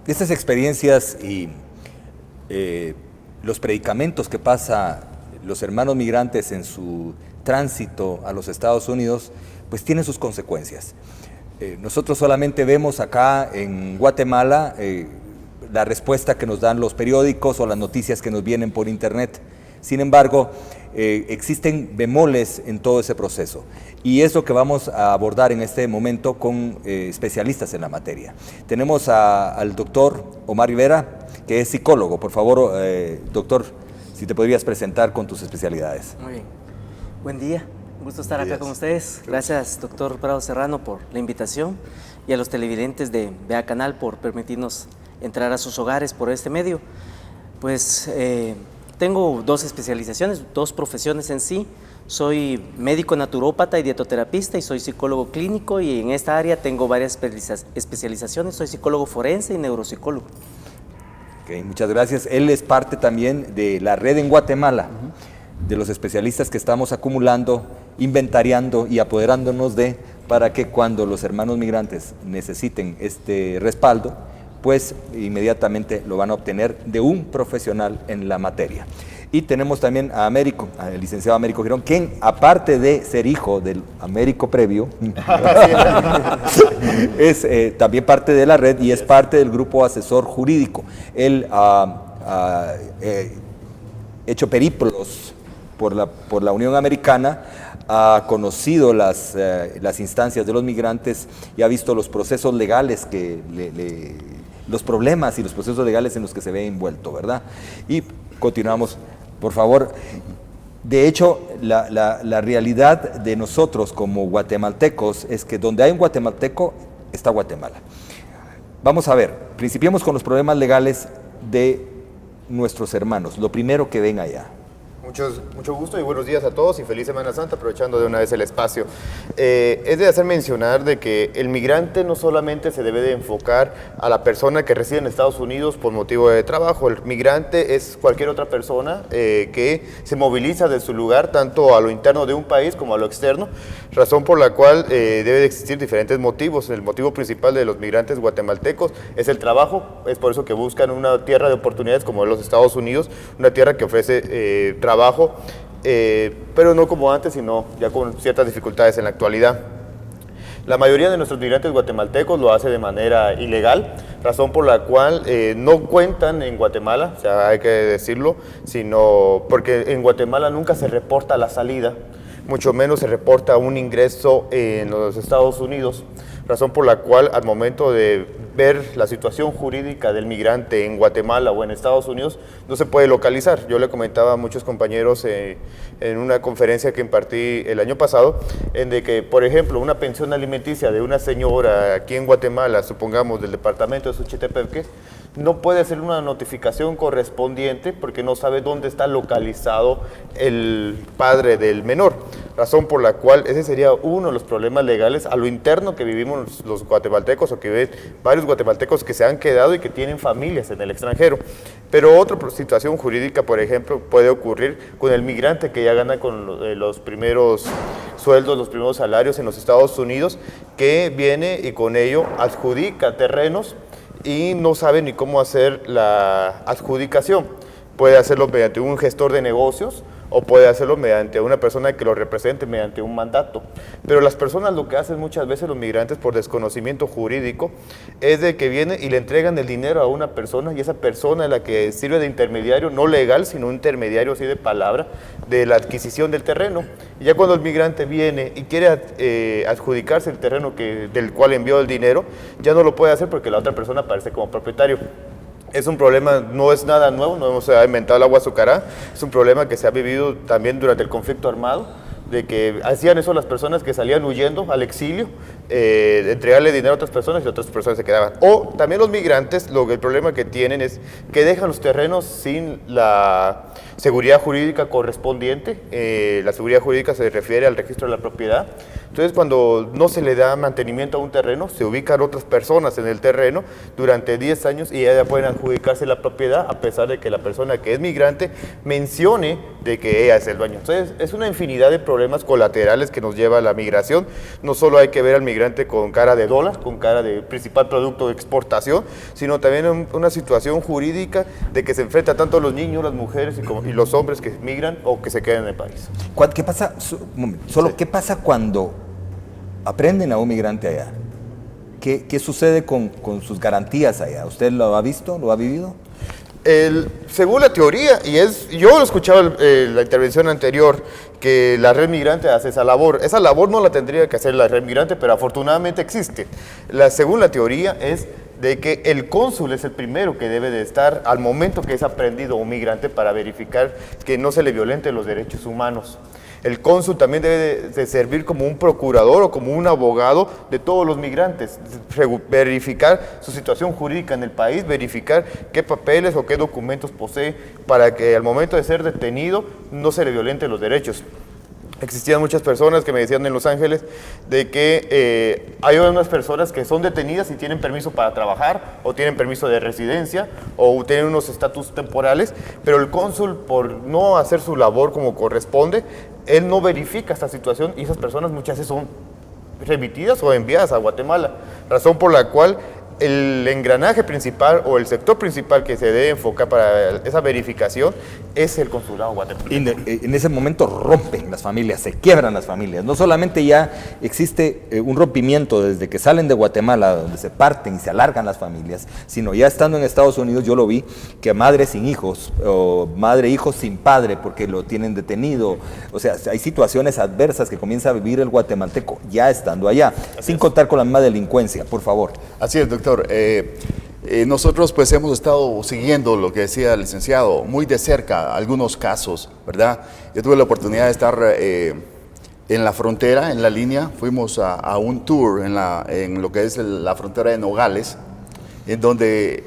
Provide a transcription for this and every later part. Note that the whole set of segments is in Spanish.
Estas experiencias y los predicamentos que pasa los hermanos migrantes en su tránsito a los Estados Unidos, pues tienen sus consecuencias. Nosotros solamente vemos acá en Guatemala la respuesta que nos dan los periódicos o las noticias que nos vienen por internet. Sin embargo, existen bemoles en todo ese proceso y es lo que vamos a abordar en este momento con especialistas en la materia. Tenemos al doctor Omar Rivera, que es psicólogo. Por favor, doctor, si te podrías presentar con tus especialidades. Muy bien. Buen día. Un gusto estar acá con ustedes. Gracias, doctor Prado Serrano, por la invitación y a los televidentes de VEA Canal por permitirnos entrar a sus hogares por este medio. Pues tengo dos especializaciones, dos profesiones en sí. Soy médico naturópata y dietoterapista y soy psicólogo clínico, y en esta área tengo varias especializaciones. Soy psicólogo forense y neuropsicólogo. Okay, muchas gracias. Él es parte también de la red en Guatemala, de los especialistas que estamos acumulando, inventariando y apoderándonos para que cuando los hermanos migrantes necesiten este respaldo, pues inmediatamente lo van a obtener de un profesional en la materia. Y tenemos también a Américo, al licenciado Américo Girón, quien aparte de ser hijo del Américo Previo, es también parte de la red y es parte del grupo asesor jurídico. Él ha hecho periplos por la Unión Americana, ha conocido las instancias de los migrantes y ha visto los procesos legales los problemas y los procesos legales en los que se ve envuelto, ¿verdad? Y continuamos, por favor. De hecho, la realidad de nosotros como guatemaltecos es que donde hay un guatemalteco está Guatemala. Vamos a ver, principiemos con los problemas legales de nuestros hermanos, lo primero que ven allá. Mucho gusto y buenos días a todos y feliz Semana Santa, aprovechando de una vez el espacio. Es de hacer mencionar de que el migrante no solamente se debe de enfocar a la persona que reside en Estados Unidos por motivo de trabajo. El migrante es cualquier otra persona que se moviliza de su lugar, tanto a lo interno de un país como a lo externo, razón por la cual debe de existir diferentes motivos. El motivo principal de los migrantes guatemaltecos es el trabajo, es por eso que buscan una tierra de oportunidades como los Estados Unidos, una tierra que ofrece trabajo, pero no como antes, sino ya con ciertas dificultades en la actualidad. La mayoría de nuestros migrantes guatemaltecos lo hace de manera ilegal, razón por la cual no cuentan en Guatemala, o sea, hay que decirlo, sino porque en Guatemala nunca se reporta la salida, mucho menos se reporta un ingreso en los Estados Unidos, razón por la cual al momento de ver la situación jurídica del migrante en Guatemala o en Estados Unidos no se puede localizar. Yo le comentaba a muchos compañeros en una conferencia que impartí el año pasado, en de que, por ejemplo, una pensión alimenticia de una señora aquí en Guatemala, supongamos del departamento de Suchitepeque, no puede hacer una notificación correspondiente porque no sabe dónde está localizado el padre del menor, razón por la cual ese sería uno de los problemas legales a lo interno que vivimos los guatemaltecos, o que ven varios guatemaltecos que se han quedado y que tienen familias en el extranjero. Pero otra situación jurídica, por ejemplo, puede ocurrir con el migrante que ya gana con los primeros sueldos, los primeros salarios en los Estados Unidos, que viene y con ello adjudica terrenos y no sabe ni cómo hacer la adjudicación. Puede hacerlo mediante un gestor de negocios o puede hacerlo mediante una persona que lo represente mediante un mandato. Pero las personas lo que hacen muchas veces, los migrantes, por desconocimiento jurídico, es de que vienen y le entregan el dinero a una persona y esa persona es la que sirve de intermediario, no legal, sino un intermediario así de palabra, de la adquisición del terreno. Y ya cuando el migrante viene y quiere adjudicarse el terreno del cual envió el dinero, ya no lo puede hacer porque la otra persona aparece como propietario. Es un problema, no es nada nuevo, no hemos inventado el agua azucarada, es un problema que se ha vivido también durante el conflicto armado, de que hacían eso las personas que salían huyendo al exilio, entregarle dinero a otras personas y otras personas se quedaban. O también los migrantes, el problema que tienen es que dejan los terrenos sin la seguridad jurídica correspondiente. La seguridad jurídica se refiere al registro de la propiedad, Entonces, cuando no se le da mantenimiento a un terreno, se ubican otras personas en el terreno durante 10 años y ya pueden adjudicarse la propiedad, a pesar de que la persona que es migrante mencione de que ella es el dueño. Entonces, es una infinidad de problemas colaterales que nos lleva a la migración. No solo hay que ver al migrante con cara de dólar, con cara de principal producto de exportación, sino también una situación jurídica de que se enfrenta tanto a los niños, las mujeres y los hombres que migran o que se quedan en el país. ¿Qué pasa? ¿Qué pasa cuando aprenden a un migrante allá? ¿Qué sucede con sus garantías allá? ¿Usted lo ha visto? ¿Lo ha vivido? Según la teoría, yo lo he escuchado en la intervención anterior, que la red migrante hace esa labor. Esa labor no la tendría que hacer la red migrante, pero afortunadamente existe. Según la teoría es de que el cónsul es el primero que debe de estar al momento que es aprendido un migrante para verificar que no se le violenten los derechos humanos. El cónsul también debe de servir como un procurador o como un abogado de todos los migrantes, verificar su situación jurídica en el país, verificar qué papeles o qué documentos posee para que al momento de ser detenido no se le violenten los derechos. Existían muchas personas que me decían en Los Ángeles de que hay unas personas que son detenidas y tienen permiso para trabajar o tienen permiso de residencia o tienen unos estatus temporales, pero el cónsul, por no hacer su labor como corresponde, él no verifica esta situación y esas personas muchas veces son remitidas o enviadas a Guatemala, razón por la cual el engranaje principal o el sector principal que se debe enfocar para esa verificación es el consulado guatemalteco. En ese momento rompen las familias, se quiebran las familias. No solamente ya existe un rompimiento desde que salen de Guatemala, donde se parten y se alargan las familias, sino ya estando en Estados Unidos, yo lo vi, que madre sin hijos, o madre hijos sin padre, porque lo tienen detenido. O sea, hay situaciones adversas que comienza a vivir el guatemalteco ya estando allá, sin contar con la misma delincuencia, por favor. Así es, doctor. Nosotros pues hemos estado siguiendo lo que decía el licenciado muy de cerca, algunos casos, ¿verdad? Yo tuve la oportunidad de estar en la frontera, en la línea, fuimos a un tour en lo que es la frontera de Nogales, en donde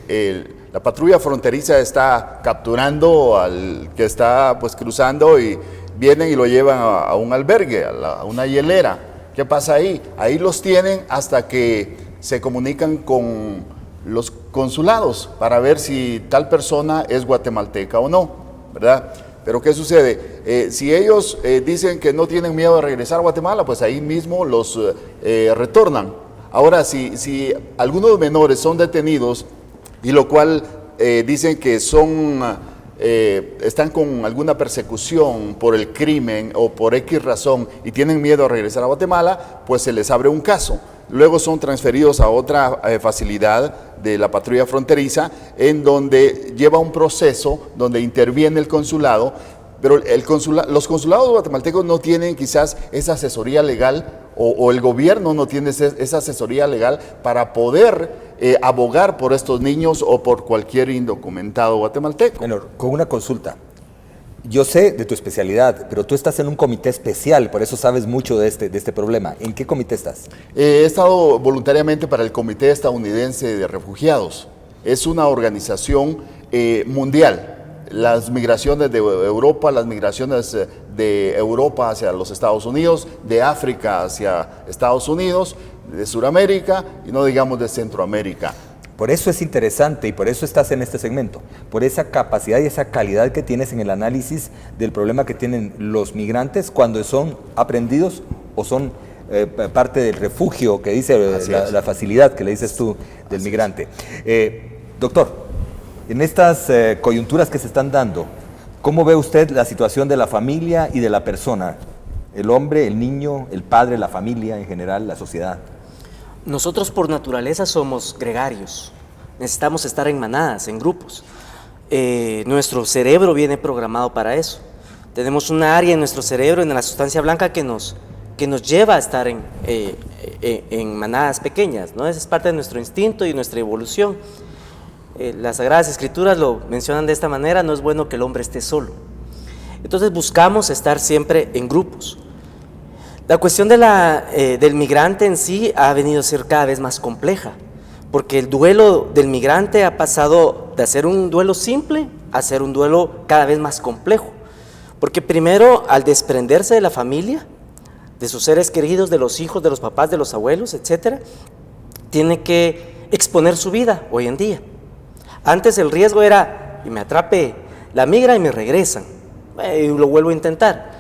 la patrulla fronteriza está capturando al que está pues cruzando y vienen y lo llevan a un albergue, a una hielera. ¿Qué pasa ahí? Ahí los tienen hasta que se comunican con los consulados para ver si tal persona es guatemalteca o no, ¿verdad? Pero ¿qué sucede? Si ellos dicen que no tienen miedo de regresar a Guatemala, pues ahí mismo los retornan. Ahora, si algunos menores son detenidos y lo cual dicen que están con alguna persecución por el crimen o por X razón y tienen miedo a regresar a Guatemala, pues se les abre un caso. Luego son transferidos a otra facilidad de la patrulla fronteriza en donde lleva un proceso donde interviene el consulado, pero los consulados guatemaltecos no tienen quizás esa asesoría legal o el gobierno no tiene esa asesoría legal para poder abogar por estos niños o por cualquier indocumentado guatemalteco. Bueno, con una consulta. Yo sé de tu especialidad, pero tú estás en un comité especial, por eso sabes mucho de este problema. ¿En qué comité estás? He estado voluntariamente para el Comité Estadounidense de Refugiados. Es una organización mundial. Las migraciones de Europa, las migraciones de Europa hacia los Estados Unidos, de África hacia Estados Unidos, de Sudamérica y no digamos de Centroamérica. Por eso es interesante y por eso estás en este segmento, por esa capacidad y esa calidad que tienes en el análisis del problema que tienen los migrantes cuando son aprendidos o son parte del refugio que dice la facilidad que le dices tú del migrante. Doctor, en estas coyunturas que se están dando, ¿cómo ve usted la situación de la familia y de la persona? El hombre, el niño, el padre, la familia en general, la sociedad. Nosotros por naturaleza somos gregarios, necesitamos estar en manadas, en grupos. Nuestro cerebro viene programado para eso. Tenemos una área en nuestro cerebro, en la sustancia blanca, que nos lleva a estar en manadas pequeñas, ¿no? Esa es parte de nuestro instinto y nuestra evolución. Las Sagradas Escrituras lo mencionan de esta manera: no es bueno que el hombre esté solo. Entonces buscamos estar siempre en grupos. La cuestión del migrante en sí ha venido a ser cada vez más compleja, porque el duelo del migrante ha pasado de ser un duelo simple a ser un duelo cada vez más complejo, porque primero, al desprenderse de la familia, de sus seres queridos, de los hijos, de los papás, de los abuelos, etcétera, tiene que exponer su vida hoy en día. Antes el riesgo era, y me atrape la migra y me regresan, y lo vuelvo a intentar.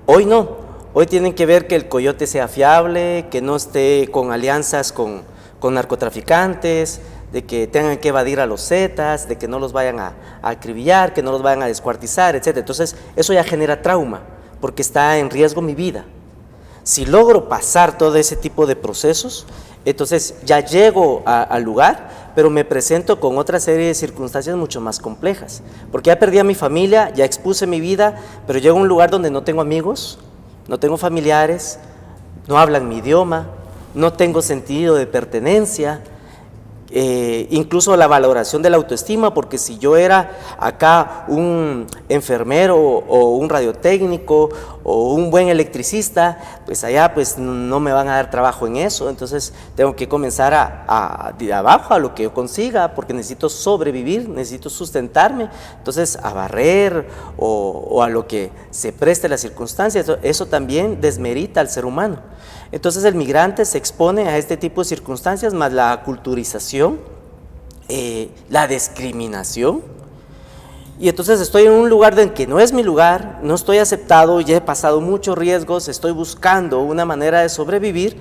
Hoy no, hoy tienen que ver que el coyote sea fiable, que no esté con alianzas con narcotraficantes, de que tengan que evadir a los zetas, de que no los vayan a acribillar, que no los vayan a descuartizar, etc. Entonces eso ya genera trauma, porque está en riesgo mi vida. Si logro pasar todo ese tipo de procesos, entonces ya llego al lugar, pero me presento con otra serie de circunstancias mucho más complejas, porque ya perdí a mi familia, ya expuse mi vida, pero llego a un lugar donde no tengo amigos, no tengo familiares, no hablan mi idioma, no tengo sentido de pertenencia, incluso la valoración de la autoestima, porque si yo era acá un enfermero o un radiotécnico o un buen electricista, pues allá pues no me van a dar trabajo en eso, entonces tengo que comenzar de abajo a lo que yo consiga, porque necesito sobrevivir, necesito sustentarme, entonces a barrer o a lo que se preste las circunstancias. Eso también desmerita al ser humano. Entonces el migrante se expone a este tipo de circunstancias, más la culturización, la discriminación, y entonces estoy en un lugar en que no es mi lugar, no estoy aceptado, ya he pasado muchos riesgos, estoy buscando una manera de sobrevivir,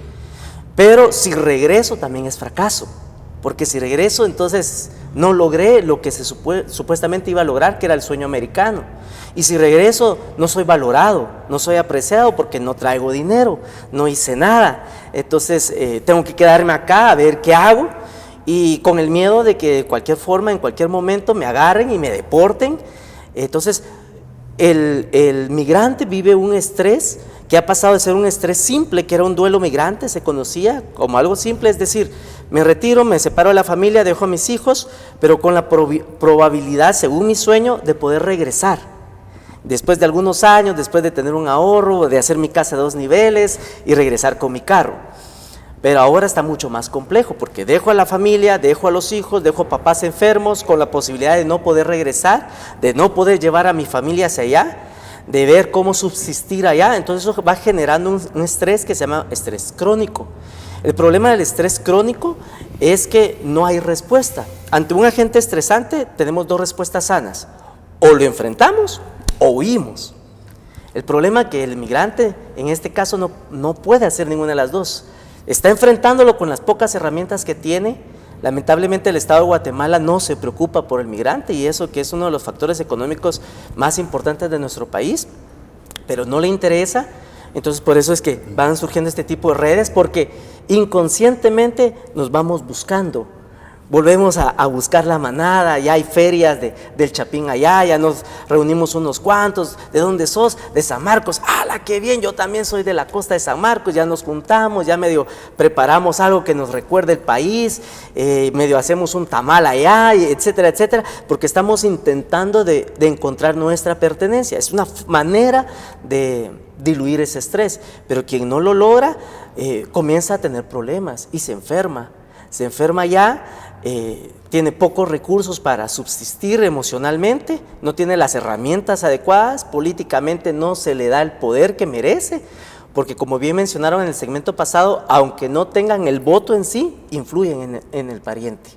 pero si regreso también es fracaso, porque si regreso entonces no logré lo que supuestamente iba a lograr, que era el sueño americano. Y si regreso no soy valorado, no soy apreciado porque no traigo dinero, no hice nada. Entonces tengo que quedarme acá a ver qué hago, y con el miedo de que de cualquier forma, en cualquier momento me agarren y me deporten. Entonces el migrante vive un estrés que ha pasado de ser un estrés simple, que era un duelo migrante, se conocía como algo simple, es decir, me retiro, me separo de la familia, dejo a mis hijos, pero con la probabilidad, según mi sueño, de poder regresar. Después de algunos años, después de tener un ahorro, de hacer mi casa de 2 niveles y regresar con mi carro. Pero ahora está mucho más complejo, porque dejo a la familia, dejo a los hijos, dejo a papás enfermos, con la posibilidad de no poder regresar, de no poder llevar a mi familia hacia allá, de ver cómo subsistir allá. Entonces eso va generando un estrés que se llama estrés crónico. El problema del estrés crónico es que no hay respuesta. Ante un agente estresante tenemos 2 respuestas sanas: o lo enfrentamos o huimos. El problema es que el migrante en este caso no puede hacer ninguna de las dos. Está enfrentándolo con las pocas herramientas que tiene. Lamentablemente el Estado de Guatemala no se preocupa por el migrante, y eso que es uno de los factores económicos más importantes de nuestro país, pero no le interesa. Entonces por eso es que van surgiendo este tipo de redes, porque inconscientemente nos vamos buscando. Volvemos a buscar la manada, ya hay ferias del Chapín allá, ya nos reunimos unos cuantos. ¿De dónde sos? De San Marcos. ¡Hala, qué bien! Yo también soy de la costa de San Marcos, ya nos juntamos, ya medio preparamos algo que nos recuerde el país, medio hacemos un tamal allá, etcétera, etcétera, porque estamos intentando de encontrar nuestra pertenencia. Es una manera de diluir ese estrés, pero quien no lo logra comienza a tener problemas y se enferma ya. Tiene pocos recursos para subsistir emocionalmente, no tiene las herramientas adecuadas, políticamente no se le da el poder que merece, porque como bien mencionaron en el segmento pasado, aunque no tengan el voto en sí, influyen en el pariente.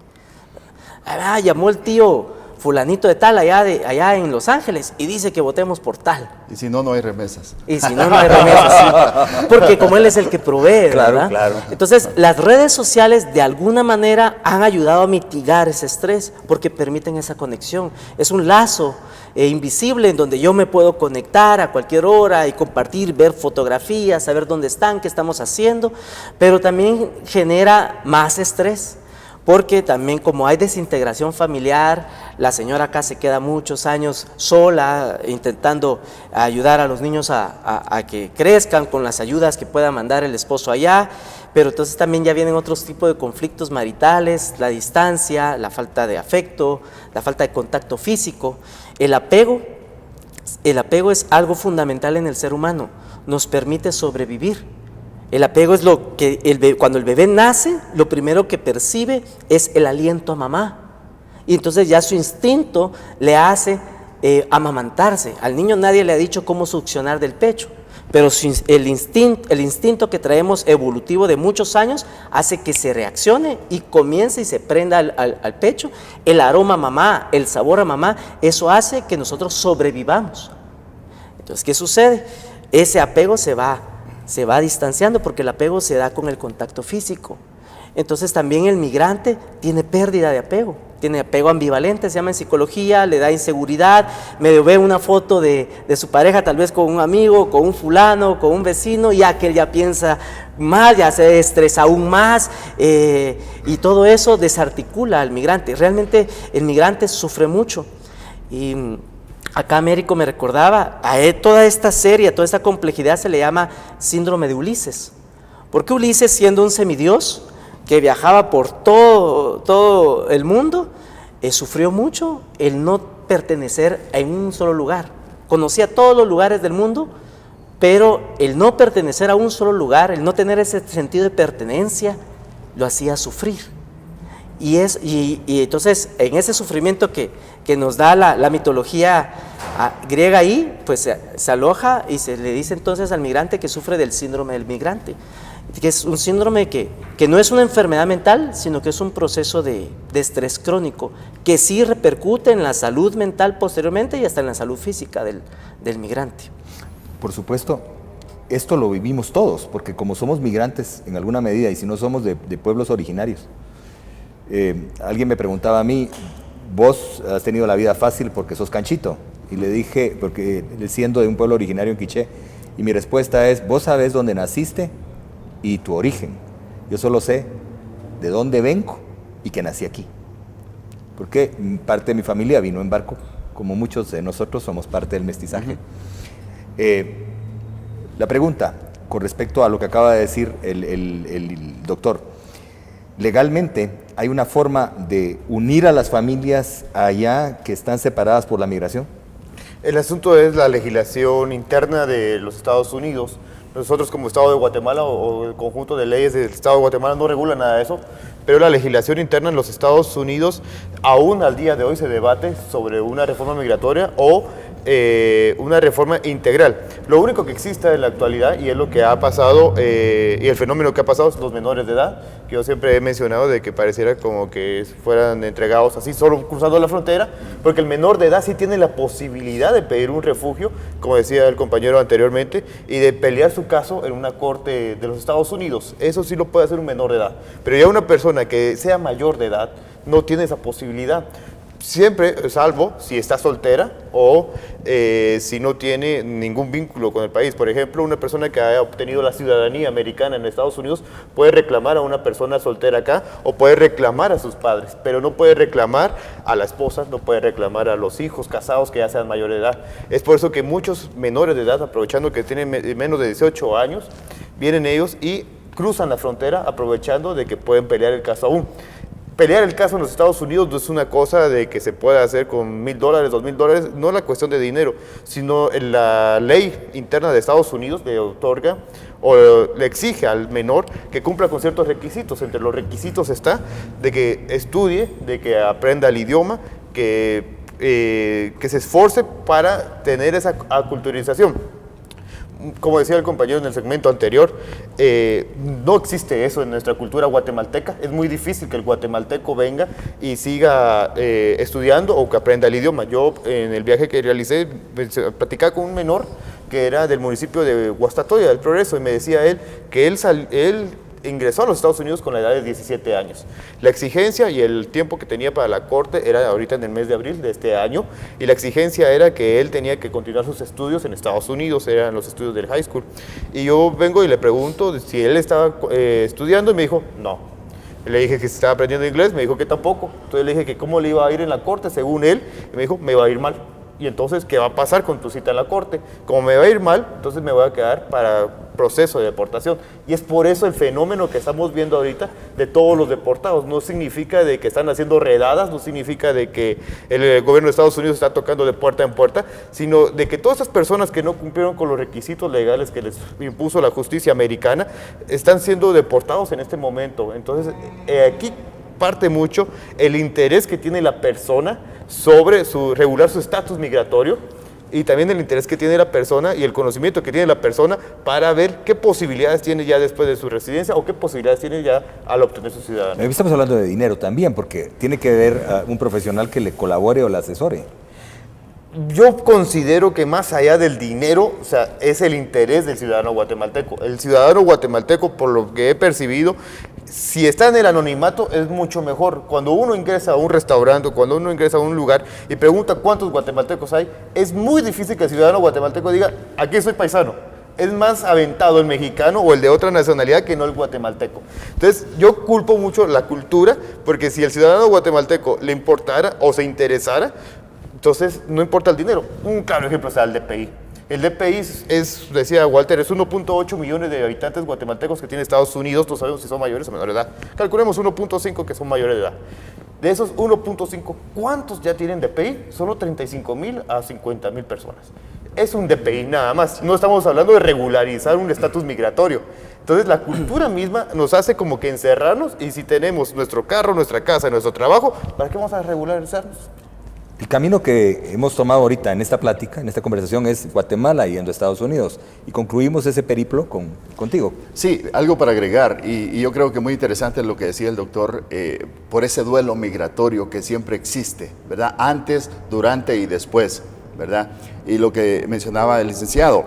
Llamó el tío fulanito de tal allá en Los Ángeles y dice que votemos por tal. Y si no, no hay remesas. Y si no, no hay remesas, sí. Porque como él es el que provee, ¿verdad? Claro. Entonces, las redes sociales de alguna manera han ayudado a mitigar ese estrés, porque permiten esa conexión. Es un lazo invisible en donde yo me puedo conectar a cualquier hora y compartir, ver fotografías, saber dónde están, qué estamos haciendo, pero también genera más estrés. Porque también, como hay desintegración familiar, la señora acá se queda muchos años sola, intentando ayudar a los niños a que crezcan con las ayudas que pueda mandar el esposo allá, pero entonces también ya vienen otros tipos de conflictos maritales, la distancia, la falta de afecto, la falta de contacto físico. El apego es algo fundamental en el ser humano, nos permite sobrevivir. El apego es lo que cuando el bebé nace, lo primero que percibe es el aliento a mamá. Y entonces ya su instinto le hace amamantarse. Al niño nadie le ha dicho cómo succionar del pecho. pero el instinto que traemos evolutivo de muchos años hace que se reaccione y comience y se prenda al pecho. El aroma a mamá, el sabor a mamá, eso hace que nosotros sobrevivamos. Entonces, ¿qué sucede? Ese apego se va distanciando porque el apego se da con el contacto físico. Entonces también el migrante tiene pérdida de apego, tiene apego ambivalente, se llama en psicología, le da inseguridad, medio ve una foto de su pareja tal vez con un amigo, con un fulano, con un vecino, ya que él ya piensa mal, ya se estresa aún más y todo eso desarticula al migrante. Realmente el migrante sufre mucho y acá Américo me recordaba, a toda esta serie, a toda esta complejidad se le llama síndrome de Ulises, porque Ulises, siendo un semidios que viajaba por todo el mundo, sufrió mucho el no pertenecer en un solo lugar. Conocía todos los lugares del mundo, pero el no pertenecer a un solo lugar, el no tener ese sentido de pertenencia, lo hacía sufrir. Y entonces, en ese sufrimiento que nos da la mitología griega ahí, pues se aloja y se le dice entonces al migrante que sufre del síndrome del migrante, que es un síndrome que no es una enfermedad mental, sino que es un proceso de estrés crónico, que sí repercute en la salud mental posteriormente y hasta en la salud física del migrante. Por supuesto, esto lo vivimos todos, porque como somos migrantes en alguna medida, y si no somos de pueblos originarios, alguien me preguntaba a mí, vos has tenido la vida fácil porque sos canchito, y le dije, porque siendo de un pueblo originario en Quiché, y mi respuesta es, vos sabés dónde naciste y tu origen. Yo solo sé de dónde vengo y que nací aquí. Porque parte de mi familia vino en barco, como muchos de nosotros somos parte del mestizaje. La pregunta, con respecto a lo que acaba de decir el doctor, legalmente hay una forma de unir a las familias allá que están separadas por la migración. El asunto es la legislación interna de los Estados Unidos. Nosotros como Estado de Guatemala o el conjunto de leyes del Estado de Guatemala no regula nada de eso, pero la legislación interna en los Estados Unidos aún al día de hoy se debate sobre una reforma migratoria o una reforma integral. Lo único que existe en la actualidad, y es lo que ha pasado, y el fenómeno que ha pasado, es los menores de edad, que yo siempre he mencionado de que pareciera como que fueran entregados así, solo cruzando la frontera, porque el menor de edad sí tiene la posibilidad de pedir un refugio, como decía el compañero anteriormente, y de pelear su caso en una corte de los Estados Unidos. Eso sí lo puede hacer un menor de edad, pero ya una persona que sea mayor de edad no tiene esa posibilidad. Siempre, salvo si está soltera o si no tiene ningún vínculo con el país. Por ejemplo, una persona que haya obtenido la ciudadanía americana en Estados Unidos puede reclamar a una persona soltera acá o puede reclamar a sus padres, pero no puede reclamar a la esposa, no puede reclamar a los hijos casados que ya sean mayores de edad. Es por eso que muchos menores de edad, aprovechando que tienen menos de 18 años, vienen ellos y cruzan la frontera aprovechando de que pueden pelear el caso aún. Pelear el caso en los Estados Unidos no es una cosa de que se pueda hacer con $1,000, $2,000, no es la cuestión de dinero, sino la ley interna de Estados Unidos le otorga o le exige al menor que cumpla con ciertos requisitos. Entre los requisitos está de que estudie, de que aprenda el idioma, que se esforce para tener esa aculturización. Como decía el compañero en el segmento anterior, no existe eso en nuestra cultura guatemalteca. Es muy difícil que el guatemalteco venga y siga estudiando o que aprenda el idioma. Yo en el viaje que realicé platicaba con un menor que era del municipio de Guastatoya, del Progreso, y me decía él que él ingresó a los Estados Unidos con la edad de 17 años. La exigencia y el tiempo que tenía para la corte era ahorita en el mes de abril de este año, y la exigencia era que él tenía que continuar sus estudios en Estados Unidos, eran los estudios del high school. Y yo vengo y le pregunto si él estaba estudiando, y me dijo, no. Le dije que estaba aprendiendo inglés, me dijo que tampoco. Entonces le dije que cómo le iba a ir en la corte, según él, y me dijo, me va a ir mal. Y entonces, ¿qué va a pasar con tu cita en la corte? Como me va a ir mal, entonces me voy a quedar para proceso de deportación. Y es por eso el fenómeno que estamos viendo ahorita de todos los deportados. No significa de que están haciendo redadas, no significa de que el gobierno de Estados Unidos está tocando de puerta en puerta, sino de que todas esas personas que no cumplieron con los requisitos legales que les impuso la justicia americana están siendo deportados en este momento. Entonces, aquí parte mucho el interés que tiene la persona sobre regular su estatus migratorio, y también el interés que tiene la persona y el conocimiento que tiene la persona para ver qué posibilidades tiene ya después de su residencia o qué posibilidades tiene ya al obtener su ciudadanía. Estamos hablando de dinero también, porque tiene que haber un profesional que le colabore o le asesore. Yo considero que más allá del dinero, o sea, es el interés del ciudadano guatemalteco. El ciudadano guatemalteco, por lo que he percibido, si está en el anonimato es mucho mejor. Cuando uno ingresa a un restaurante, cuando uno ingresa a un lugar y pregunta cuántos guatemaltecos hay, es muy difícil que el ciudadano guatemalteco diga, aquí soy paisano. Es más aventado el mexicano o el de otra nacionalidad que no el guatemalteco. Entonces, yo culpo mucho la cultura, porque si el ciudadano guatemalteco le importara o se interesara, entonces no importa el dinero. Un claro ejemplo es el DPI. El DPI decía Walter, es 1.8 millones de habitantes guatemaltecos que tiene Estados Unidos, no sabemos si son mayores o menores de edad. Calculemos 1.5 que son mayores de edad. De esos 1.5, ¿cuántos ya tienen DPI? Solo 35,000 a 50,000 personas. Es un DPI nada más. No estamos hablando de regularizar un estatus migratorio. Entonces la cultura misma nos hace como que encerrarnos, y si tenemos nuestro carro, nuestra casa, nuestro trabajo, ¿para qué vamos a regularizarnos? El camino que hemos tomado ahorita en esta plática, en esta conversación, es Guatemala yendo a Estados Unidos. Y concluimos ese periplo contigo. Sí, algo para agregar, y yo creo que muy interesante lo que decía el doctor, por ese duelo migratorio que siempre existe, ¿verdad? Antes, durante y después, ¿verdad? Y lo que mencionaba el licenciado,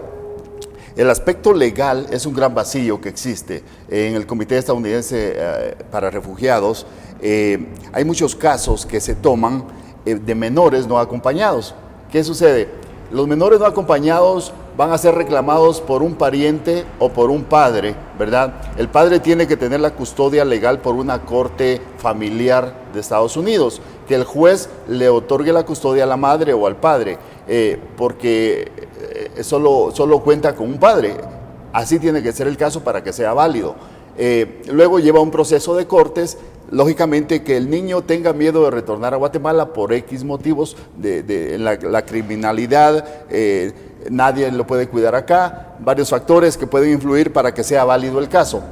el aspecto legal es un gran vacío que existe. En el Comité Estadounidense para Refugiados hay muchos casos que se toman de menores no acompañados. ¿Qué sucede? Los menores no acompañados van a ser reclamados por un pariente o por un padre, ¿verdad? El padre tiene que tener la custodia legal por una corte familiar de Estados Unidos, que el juez le otorgue la custodia a la madre o al padre, porque solo cuenta con un padre. Así tiene que ser el caso para que sea válido. Luego lleva un proceso de cortes. Lógicamente que el niño tenga miedo de retornar a Guatemala por X motivos, la criminalidad, nadie lo puede cuidar acá, varios factores que pueden influir para que sea válido el caso.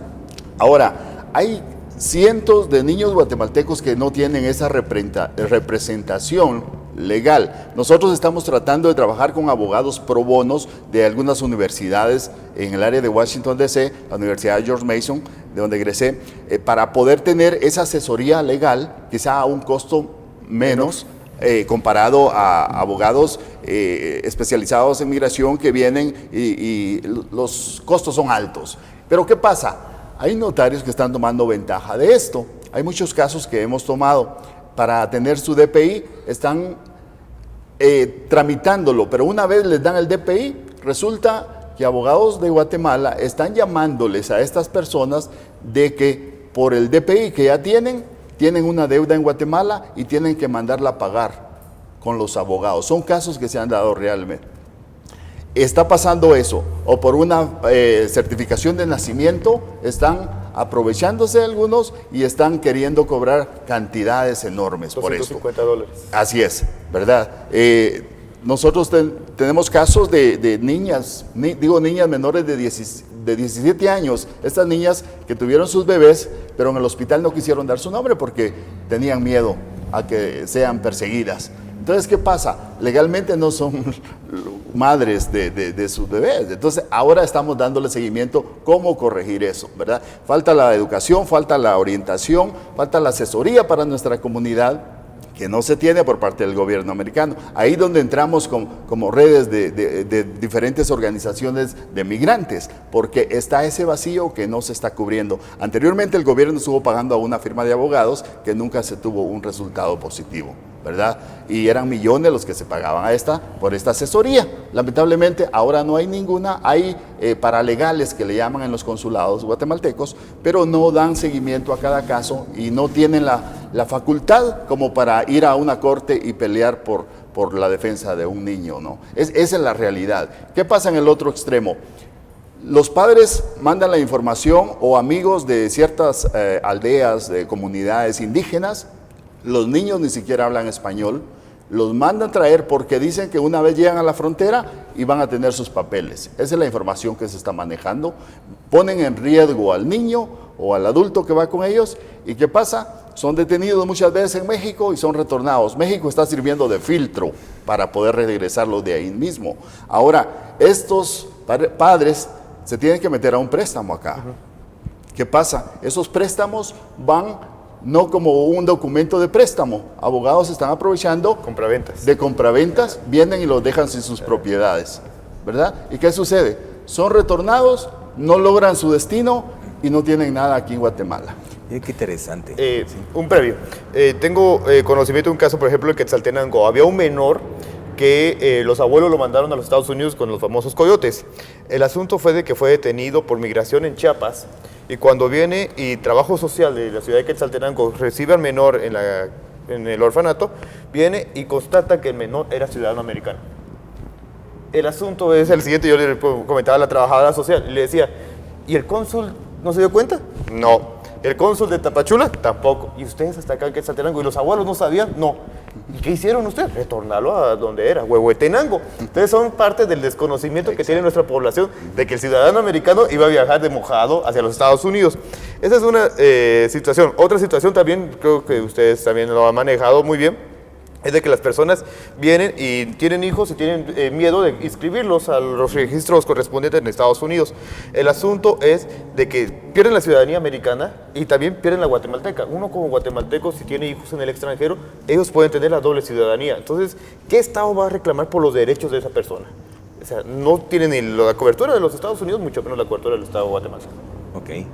Ahora, hay cientos de niños guatemaltecos que no tienen esa representación legal. Nosotros estamos tratando de trabajar con abogados pro bonos de algunas universidades en el área de Washington, D.C., la Universidad George Mason, de donde egresé, para poder tener esa asesoría legal, quizá a un costo menos, comparado a abogados especializados en migración que vienen y los costos son altos. Pero ¿qué pasa? Hay notarios que están tomando ventaja de esto. Hay muchos casos que hemos tomado para tener su DPI, están tramitándolo, pero una vez les dan el DPI, resulta que abogados de Guatemala están llamándoles a estas personas de que por el DPI que ya tienen una deuda en Guatemala y tienen que mandarla a pagar con los abogados. Son casos que se han dado realmente. Está pasando eso, o por una certificación de nacimiento, están aprovechándose algunos y están queriendo cobrar cantidades enormes por esto. $250. Así es, ¿verdad? Nosotros tenemos casos de niñas, niñas menores de 17 años, estas niñas que tuvieron sus bebés, pero en el hospital no quisieron dar su nombre porque tenían miedo a que sean perseguidas. Entonces, ¿qué pasa? Legalmente no son madres de sus bebés. Entonces, ahora estamos dándole seguimiento cómo corregir eso, ¿verdad? Falta la educación, falta la orientación, falta la asesoría para nuestra comunidad, que no se tiene por parte del gobierno americano. Ahí donde entramos como redes de diferentes organizaciones de migrantes, porque está ese vacío que no se está cubriendo. Anteriormente el gobierno estuvo pagando a una firma de abogados que nunca se tuvo un resultado positivo, ¿verdad? Y eran millones los que se pagaban por esta asesoría. Lamentablemente ahora no hay ninguna, hay paralegales que le llaman en los consulados guatemaltecos, pero no dan seguimiento a cada caso y no tienen la facultad como para ir a una corte y pelear por la defensa de un niño, ¿no? Esa es la realidad. ¿Qué pasa en el otro extremo? Los padres mandan la información o amigos de ciertas aldeas, de comunidades indígenas. Los niños ni siquiera hablan español, Los mandan traer porque dicen que una vez llegan a la frontera y van a tener sus papeles. Esa es la información que se está manejando. Ponen en riesgo al niño o al adulto que va con ellos. ¿Y qué pasa? Son detenidos muchas veces en México y son retornados. México está sirviendo de filtro para poder regresarlos de ahí mismo. Ahora, estos padres se tienen que meter a un préstamo acá. ¿Qué pasa? Esos préstamos van no como un documento de préstamo. Abogados están aprovechando de compraventas, vienen y los dejan sin sus propiedades, ¿verdad? ¿Y qué sucede? Son retornados, no logran su destino y no tienen nada aquí en Guatemala. Qué interesante. Un previo. Tengo conocimiento de un caso, por ejemplo, en Quetzaltenango. Había un menor que los abuelos lo mandaron a los Estados Unidos con los famosos coyotes. El asunto fue de que fue detenido por migración en Chiapas, y cuando viene y trabajo social de la ciudad de Quetzaltenango recibe al menor en el orfanato, viene y constata que el menor era ciudadano americano. El asunto es el siguiente: yo le comentaba a la trabajadora social y le decía, ¿y el cónsul no se dio cuenta? No. ¿El cónsul de Tapachula? Tampoco. ¿Y ustedes hasta acá en Quetzaltenango? ¿Y los abuelos no sabían? No. ¿Y qué hicieron ustedes? Retornarlo a donde era, Huehuetenango. Entonces son parte del desconocimiento que tiene nuestra población de que el ciudadano americano iba a viajar de mojado hacia los Estados Unidos. Esa es una situación. Otra situación también, creo que ustedes también lo han manejado muy bien, es de que las personas vienen y tienen hijos y tienen miedo de inscribirlos a los registros correspondientes en Estados Unidos. El asunto es de que pierden la ciudadanía americana y también pierden la guatemalteca. Uno como guatemalteco, si tiene hijos en el extranjero, ellos pueden tener la doble ciudadanía. Entonces, ¿qué Estado va a reclamar por los derechos de esa persona? O sea, no tienen ni la cobertura de los Estados Unidos, mucho menos la cobertura del Estado guatemalteco. Ok.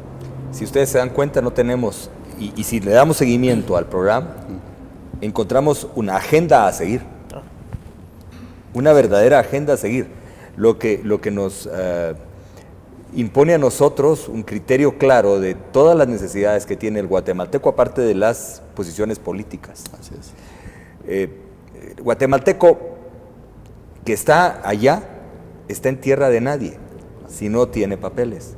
Si ustedes se dan cuenta, no tenemos, y si le damos seguimiento al programa, encontramos una agenda a seguir, una verdadera agenda a seguir, lo que nos impone a nosotros un criterio claro de todas las necesidades que tiene el guatemalteco, aparte de las posiciones políticas. Así es. Guatemalteco que está allá, está en tierra de nadie, si no tiene papeles.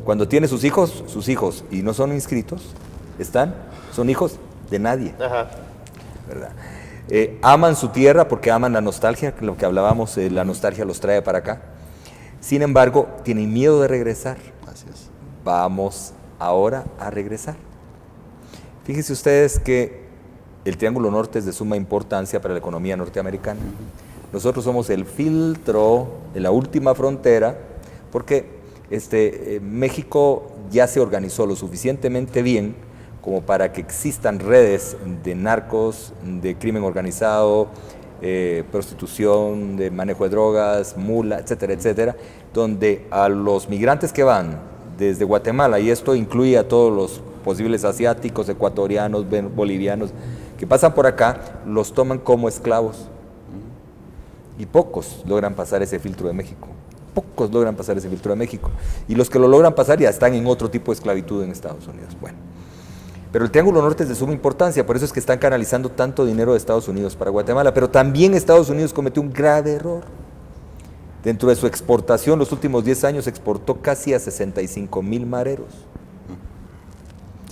Cuando tiene sus hijos y no son inscritos, son hijos de nadie. Ajá. ¿Verdad? Aman su tierra porque aman la nostalgia, lo que hablábamos, la nostalgia los trae para acá. Sin embargo, tienen miedo de regresar. Así es. Vamos ahora a regresar. Fíjense ustedes que el Triángulo Norte es de suma importancia para la economía norteamericana. Nosotros somos el filtro de la última frontera porque México ya se organizó lo suficientemente bien como para que existan redes de narcos, de crimen organizado, prostitución, de manejo de drogas, mula, etcétera, etcétera, donde a los migrantes que van desde Guatemala, y esto incluye a todos los posibles asiáticos, ecuatorianos, bolivianos, que pasan por acá, los toman como esclavos. Y pocos logran pasar ese filtro de México. Pocos logran pasar ese filtro de México. Y los que lo logran pasar ya están en otro tipo de esclavitud en Estados Unidos. Bueno. Pero el Triángulo Norte es de suma importancia, por eso es que están canalizando tanto dinero de Estados Unidos para Guatemala. Pero también Estados Unidos cometió un grave error. Dentro de su exportación, los últimos 10 años exportó casi a 65,000 mareros.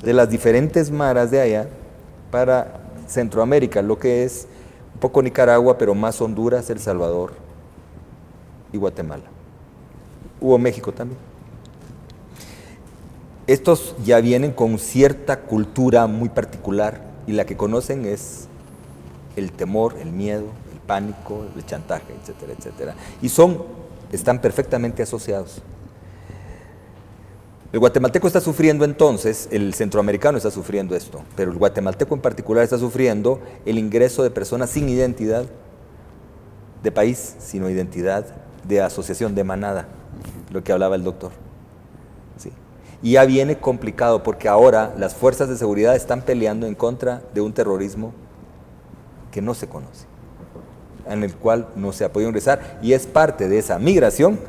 De las diferentes maras de allá para Centroamérica, lo que es un poco Nicaragua, pero más Honduras, El Salvador y Guatemala. Hubo México también. Estos ya vienen con cierta cultura muy particular y la que conocen es el temor, el miedo, el pánico, el chantaje, etcétera, etcétera. Y están perfectamente asociados. El guatemalteco está sufriendo entonces, el centroamericano está sufriendo esto, pero el guatemalteco en particular está sufriendo el ingreso de personas sin identidad de país, sino identidad de asociación, de manada, lo que hablaba el doctor. Sí. Y ya viene complicado porque ahora las fuerzas de seguridad están peleando en contra de un terrorismo que no se conoce, en el cual no se ha podido ingresar, y es parte de esa migración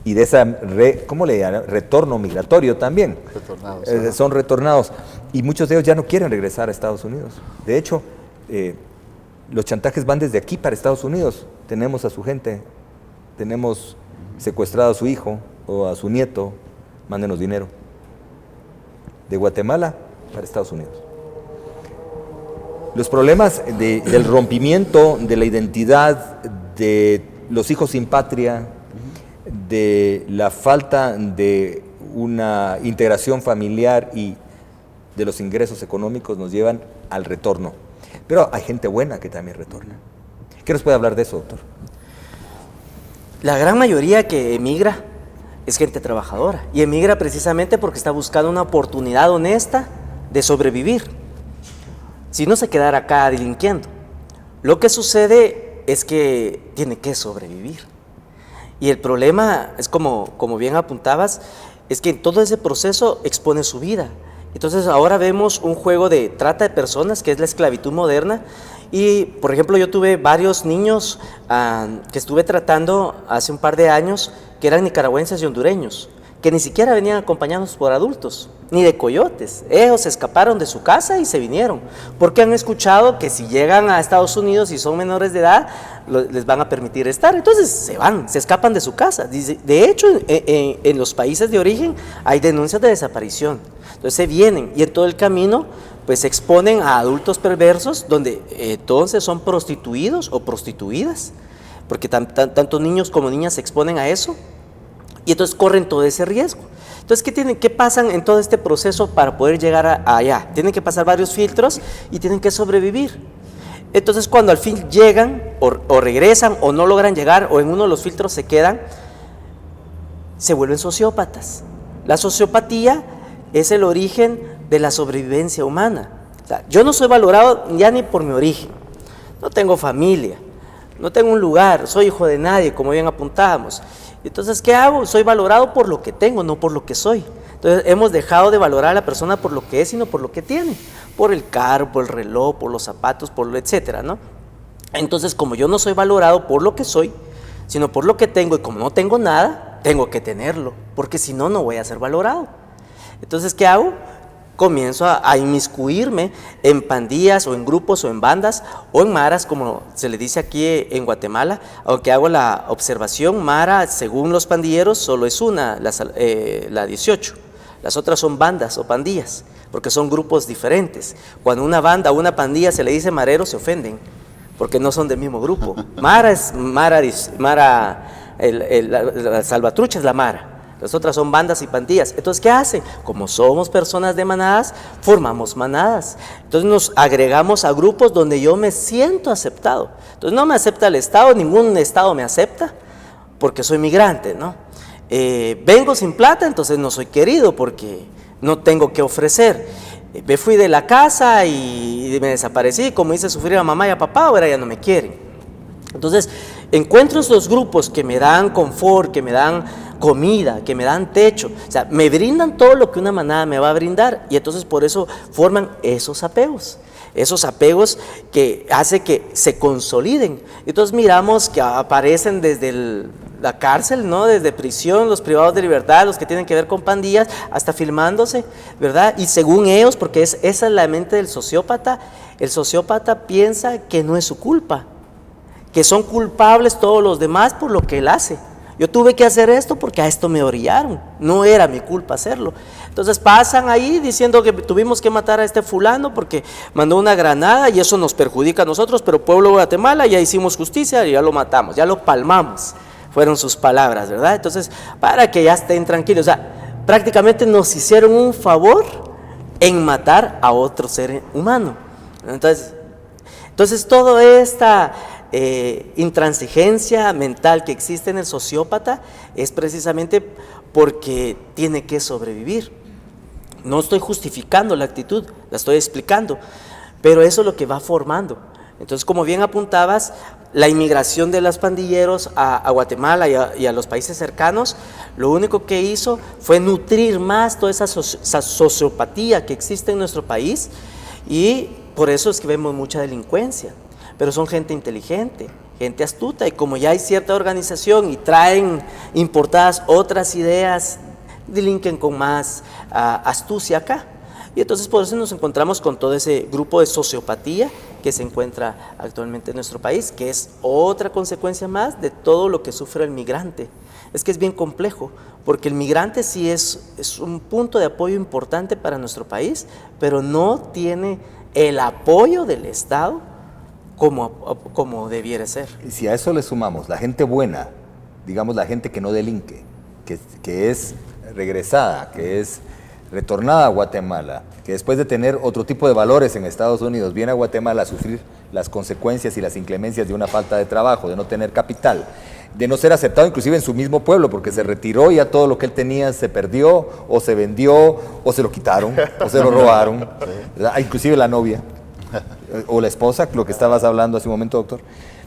y de esa, ¿cómo le llaman? Retorno migratorio también. Retornados. Son retornados. Y muchos de ellos ya no quieren regresar a Estados Unidos. De hecho, los chantajes van desde aquí para Estados Unidos. Tenemos a su gente, tenemos secuestrado a su hijo o a su nieto, mándenos dinero. De Guatemala para Estados Unidos. Los problemas del rompimiento de la identidad de los hijos sin patria, de la falta de una integración familiar y de los ingresos económicos nos llevan al retorno. Pero hay gente buena que también retorna. ¿Qué nos puede hablar de eso, doctor? La gran mayoría que emigra es gente trabajadora y emigra precisamente porque está buscando una oportunidad honesta de sobrevivir. Si no se quedara acá delinquiendo, lo que sucede es que tiene que sobrevivir. Y el problema es como bien apuntabas, es que en todo ese proceso expone su vida. Entonces ahora vemos un juego de trata de personas, que es la esclavitud moderna. Y, por ejemplo, yo tuve varios niños que estuve tratando hace un par de años, que eran nicaragüenses y hondureños, que ni siquiera venían acompañados por adultos, ni de coyotes. Ellos se escaparon de su casa y se vinieron, porque han escuchado que si llegan a Estados Unidos y son menores de edad, les van a permitir estar. Entonces se van, se escapan de su casa. De hecho, en los países de origen hay denuncias de desaparición. Entonces se vienen y en todo el camino pues se exponen a adultos perversos donde entonces son prostituidos o prostituidas, porque tanto niños como niñas se exponen a eso y entonces corren todo ese riesgo. Entonces, ¿qué pasan en todo este proceso para poder llegar allá? Tienen que pasar varios filtros y tienen que sobrevivir. Entonces, cuando al fin llegan o regresan o no logran llegar o en uno de los filtros se quedan, se vuelven sociópatas. La sociopatía es el origen de la sobrevivencia humana. O sea, yo no soy valorado ya ni por mi origen, no tengo familia, no tengo un lugar, soy hijo de nadie, como bien apuntábamos. Entonces, ¿qué hago? Soy valorado por lo que tengo, no por lo que soy. Entonces, hemos dejado de valorar a la persona por lo que es, sino por lo que tiene, por el carro, por el reloj, por los zapatos, por lo etcétera, ¿no? Entonces, como yo no soy valorado por lo que soy, sino por lo que tengo, y como no tengo nada, tengo que tenerlo, porque si no, no voy a ser valorado. Entonces, ¿qué hago? Comienzo a inmiscuirme en pandillas o en grupos o en bandas o en maras, como se le dice aquí en Guatemala, aunque hago la observación, mara, según los pandilleros, solo es una, la 18. Las otras son bandas o pandillas, porque son grupos diferentes. Cuando una banda o una pandilla se le dice marero, se ofenden, porque no son del mismo grupo. Mara es la salvatrucha es la mara. Las otras son bandas y pandillas. Entonces, ¿qué hacen? Como somos personas de manadas, formamos manadas. Entonces nos agregamos a grupos donde yo me siento aceptado. Entonces no me acepta el Estado, ningún Estado me acepta, porque soy migrante, ¿no? Vengo sin plata, entonces no soy querido porque no tengo que ofrecer. Me fui de la casa y me desaparecí, como hice sufrir a mamá y a papá, ahora ya no me quieren. Entonces, encuentro esos grupos que me dan confort, que me dan comida, que me dan techo, o sea, me brindan todo lo que una manada me va a brindar, y entonces por eso forman esos apegos que hace que se consoliden. Entonces miramos que aparecen desde la cárcel, ¿no? Desde prisión, los privados de libertad, los que tienen que ver con pandillas, hasta filmándose, ¿verdad? Y según ellos, porque esa es la mente del sociópata, el sociópata piensa que no es su culpa, que son culpables todos los demás por lo que él hace. Yo tuve que hacer esto porque a esto me orillaron, no era mi culpa hacerlo. Entonces pasan ahí diciendo que tuvimos que matar a este fulano porque mandó una granada y eso nos perjudica a nosotros, pero pueblo de Guatemala ya hicimos justicia y ya lo matamos, ya lo palmamos, fueron sus palabras, ¿verdad? Entonces, para que ya estén tranquilos, o sea, prácticamente nos hicieron un favor en matar a otro ser humano. Entonces toda esta intransigencia mental que existe en el sociópata es precisamente porque tiene que sobrevivir. No estoy justificando la actitud, la estoy explicando, pero eso es lo que va formando. Entonces, como bien apuntabas, la inmigración de los pandilleros a Guatemala y a los países cercanos, lo único que hizo fue nutrir más toda esa sociopatía que existe en nuestro país, y por eso es que vemos mucha delincuencia. Pero son gente inteligente, gente astuta, y como ya hay cierta organización y traen importadas otras ideas, delinquen con más astucia acá. Y entonces por eso nos encontramos con todo ese grupo de sociopatía que se encuentra actualmente en nuestro país, que es otra consecuencia más de todo lo que sufre el migrante. Es que es bien complejo, porque el migrante sí es un punto de apoyo importante para nuestro país, pero no tiene el apoyo del Estado como debiera ser. Y si a eso le sumamos la gente buena, digamos la gente que no delinque, que es regresada, que es retornada a Guatemala, que después de tener otro tipo de valores en Estados Unidos, viene a Guatemala a sufrir las consecuencias y las inclemencias de una falta de trabajo, de no tener capital, de no ser aceptado inclusive en su mismo pueblo, porque se retiró y ya todo lo que él tenía se perdió, o se vendió, o se lo quitaron, o se lo robaron, ¿verdad? Inclusive la novia, o la esposa, lo que estabas hablando hace un momento, doctor.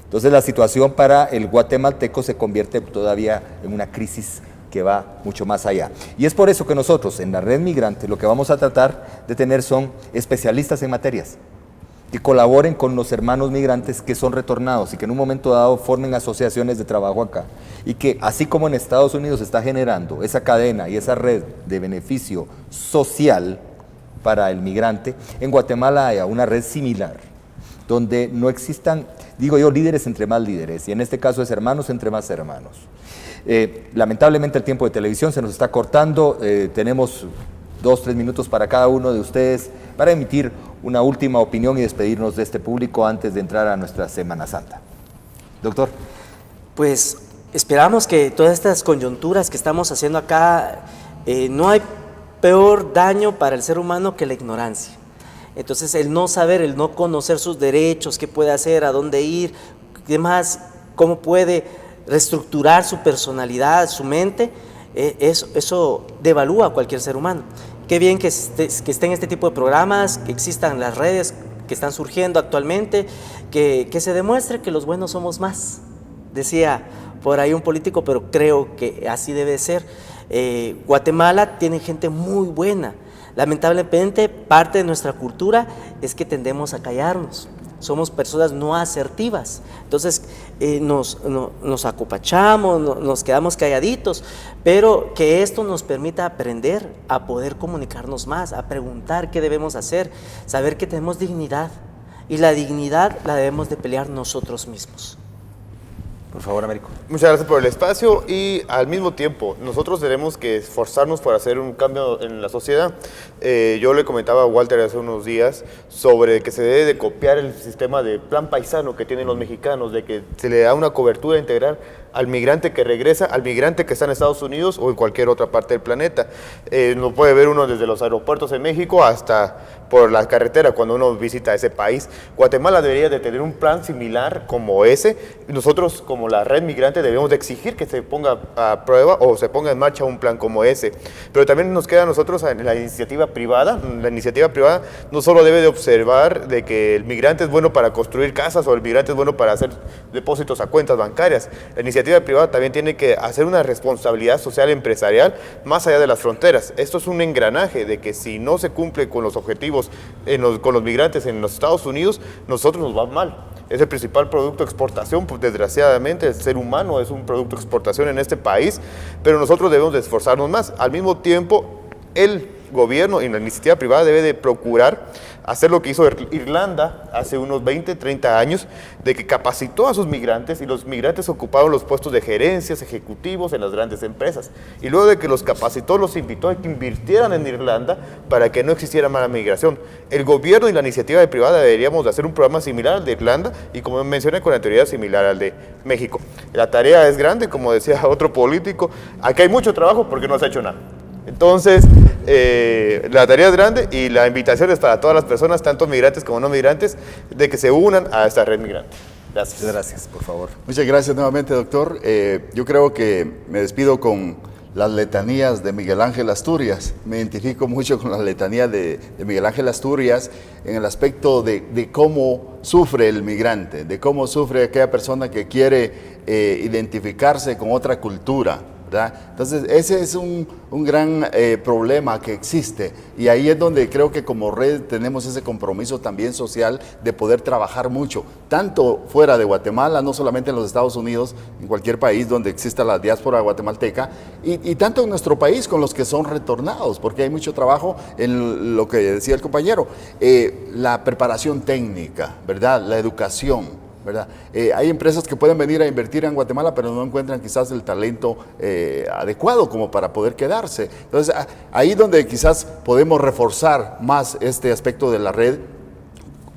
Entonces la situación para el guatemalteco se convierte todavía en una crisis que va mucho más allá. Y es por eso que nosotros en la Red Migrante lo que vamos a tratar de tener son especialistas en materias que colaboren con los hermanos migrantes que son retornados y que en un momento dado formen asociaciones de trabajo acá. Y que así como en Estados Unidos se está generando esa cadena y esa red de beneficio social para el migrante, en Guatemala haya una red similar, donde no existan, digo yo, líderes entre más líderes, y en este caso es hermanos entre más hermanos. Lamentablemente el tiempo de televisión se nos está cortando, tenemos 2-3 minutos para cada uno de ustedes para emitir una última opinión y despedirnos de este público antes de entrar a nuestra Semana Santa. Doctor. Pues esperamos que todas estas coyunturas que estamos haciendo acá, no hay peor daño para el ser humano que la ignorancia. Entonces el no saber, el no conocer sus derechos, qué puede hacer, a dónde ir, qué más, cómo puede reestructurar su personalidad, su mente, eso devalúa a cualquier ser humano. Qué bien que estén este tipo de programas, que existan las redes que están surgiendo actualmente, que se demuestre que los buenos somos más. Decía por ahí un político, pero creo que así debe ser. Guatemala tiene gente muy buena. Lamentablemente, parte de nuestra cultura es que tendemos a callarnos. Somos personas no asertivas, entonces nos acopachamos, nos quedamos calladitos, pero que esto nos permita aprender a poder comunicarnos más, a preguntar qué debemos hacer, saber que tenemos dignidad, y la dignidad la debemos de pelear nosotros mismos. Por favor, Américo. Muchas gracias por el espacio y al mismo tiempo nosotros tenemos que esforzarnos por hacer un cambio en la sociedad. Yo le comentaba a Walter hace unos días sobre que se debe de copiar el sistema de plan paisano que tienen los mexicanos, de que se le da una cobertura integral al migrante que regresa, al migrante que está en Estados Unidos o en cualquier otra parte del planeta. Lo puede ver uno desde los aeropuertos en México hasta por la carretera cuando uno visita ese país. Guatemala debería de tener un plan similar como ese. Nosotros como la Red Migrante debemos de exigir que se ponga a prueba o se ponga en marcha un plan como ese. Pero también nos queda a nosotros en la iniciativa privada. La iniciativa privada no solo debe de observar de que el migrante es bueno para construir casas o el migrante es bueno para hacer depósitos a cuentas bancarias. La iniciativa privada también tiene que hacer una responsabilidad social empresarial más allá de las fronteras. Esto es un engranaje de que si no se cumple con los objetivos con los migrantes en los Estados Unidos, nosotros nos va mal. Es el principal producto de exportación, pues, desgraciadamente el ser humano es un producto de exportación en este país, pero nosotros debemos de esforzarnos más. Al mismo tiempo, el gobierno y la iniciativa privada debe de procurar hacer lo que hizo Irlanda hace unos 20, 30 años, de que capacitó a sus migrantes y los migrantes ocuparon los puestos de gerencias, ejecutivos en las grandes empresas. Y luego de que los capacitó, los invitó a que invirtieran en Irlanda para que no existiera mala migración. El gobierno y la iniciativa privada deberíamos de hacer un programa similar al de Irlanda y, como mencioné, con anterioridad similar al de México. La tarea es grande, como decía otro político, aquí hay mucho trabajo porque no se ha hecho nada. Entonces, la tarea es grande y la invitación es para todas las personas, tanto migrantes como no migrantes, de que se unan a esta Red Migrante. Gracias. Muchas gracias, por favor. Muchas gracias nuevamente, doctor. Yo creo que me despido con las letanías de Miguel Ángel Asturias. Me identifico mucho con la letanía de Miguel Ángel Asturias en el aspecto de cómo sufre el migrante, de cómo sufre aquella persona que quiere identificarse con otra cultura, ¿verdad? Entonces ese es un gran problema que existe, y ahí es donde creo que como red tenemos ese compromiso también social de poder trabajar mucho, tanto fuera de Guatemala, no solamente en los Estados Unidos, en cualquier país donde exista la diáspora guatemalteca, y tanto en nuestro país con los que son retornados, porque hay mucho trabajo en lo que decía el compañero, la preparación técnica, ¿verdad? La educación, ¿verdad? Hay empresas que pueden venir a invertir en Guatemala, pero no encuentran quizás el talento adecuado como para poder quedarse. Entonces, ahí donde quizás podemos reforzar más este aspecto de la red,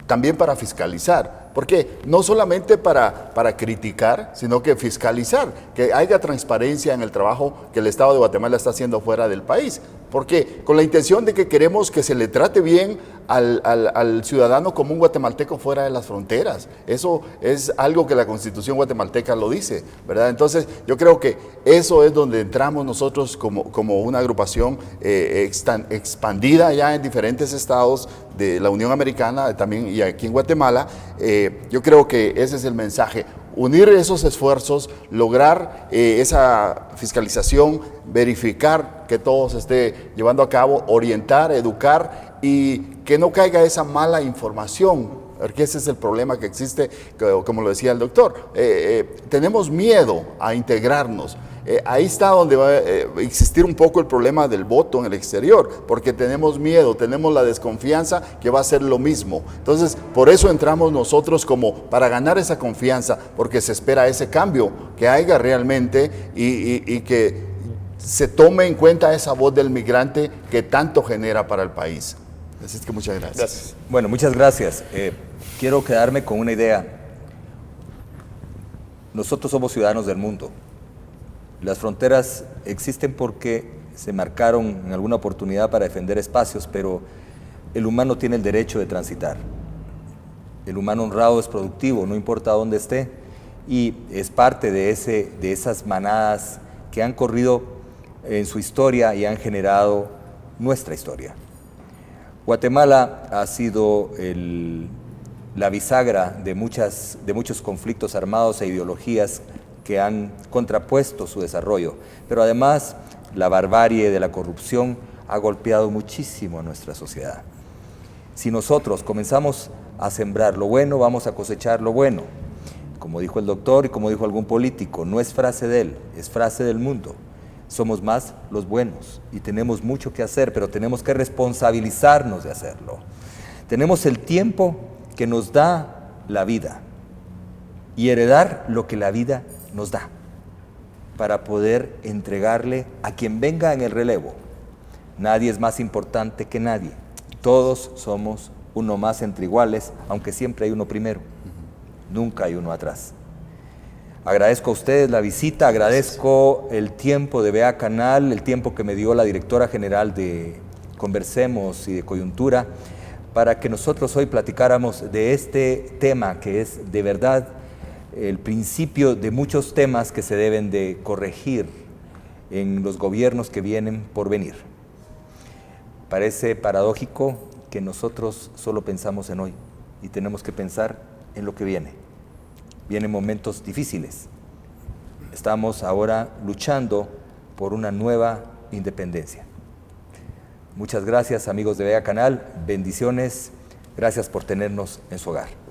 también para fiscalizar. ¿Por qué? No solamente para criticar, sino que fiscalizar, que haya transparencia en el trabajo que el Estado de Guatemala está haciendo fuera del país. Porque con la intención de que queremos que se le trate bien al ciudadano común guatemalteco fuera de las fronteras. Eso es algo que la Constitución guatemalteca lo dice, ¿verdad? Entonces, yo creo que eso es donde entramos nosotros como una agrupación expandida ya en diferentes estados de la Unión Americana también y aquí en Guatemala. Yo creo que ese es el mensaje. Unir esos esfuerzos, lograr esa fiscalización, verificar que todo se esté llevando a cabo, orientar, educar y que no caiga esa mala información, porque ese es el problema que existe, como lo decía el doctor. Tenemos miedo a integrarnos. Ahí está donde va a existir un poco el problema del voto en el exterior, porque tenemos miedo, tenemos la desconfianza que va a ser lo mismo. Entonces, por eso entramos nosotros como para ganar esa confianza, porque se espera ese cambio, que haya realmente y que se tome en cuenta esa voz del migrante que tanto genera para el país. Así es que muchas gracias. Gracias. Bueno, muchas gracias. Quiero quedarme con una idea. Nosotros somos ciudadanos del mundo. Las fronteras existen porque se marcaron en alguna oportunidad para defender espacios, pero el humano tiene el derecho de transitar. El humano honrado es productivo, no importa dónde esté, y es parte de esas manadas que han corrido en su historia y han generado nuestra historia. Guatemala ha sido la bisagra de muchos conflictos armados e ideologías que han contrapuesto su desarrollo, pero además la barbarie de la corrupción ha golpeado muchísimo a nuestra sociedad. Si nosotros comenzamos a sembrar lo bueno, vamos a cosechar lo bueno. Como dijo el doctor y como dijo algún político, no es frase de él, es frase del mundo. Somos más los buenos y tenemos mucho que hacer, pero tenemos que responsabilizarnos de hacerlo. Tenemos el tiempo que nos da la vida y heredar lo que la vida nos da para poder entregarle a quien venga en el relevo. Nadie es más importante que nadie. Todos somos uno más entre iguales, aunque siempre hay uno primero. Nunca hay uno atrás. Agradezco a ustedes la visita, agradezco el tiempo de BA Canal, el tiempo que me dio la directora general de Conversemos y de Coyuntura, para que nosotros hoy platicáramos de este tema que es de verdad el principio de muchos temas que se deben de corregir en los gobiernos que vienen por venir. Parece paradójico que nosotros solo pensamos en hoy y tenemos que pensar en lo que viene. Vienen momentos difíciles. Estamos ahora luchando por una nueva independencia. Muchas gracias, amigos de BA Canal. Bendiciones. Gracias por tenernos en su hogar.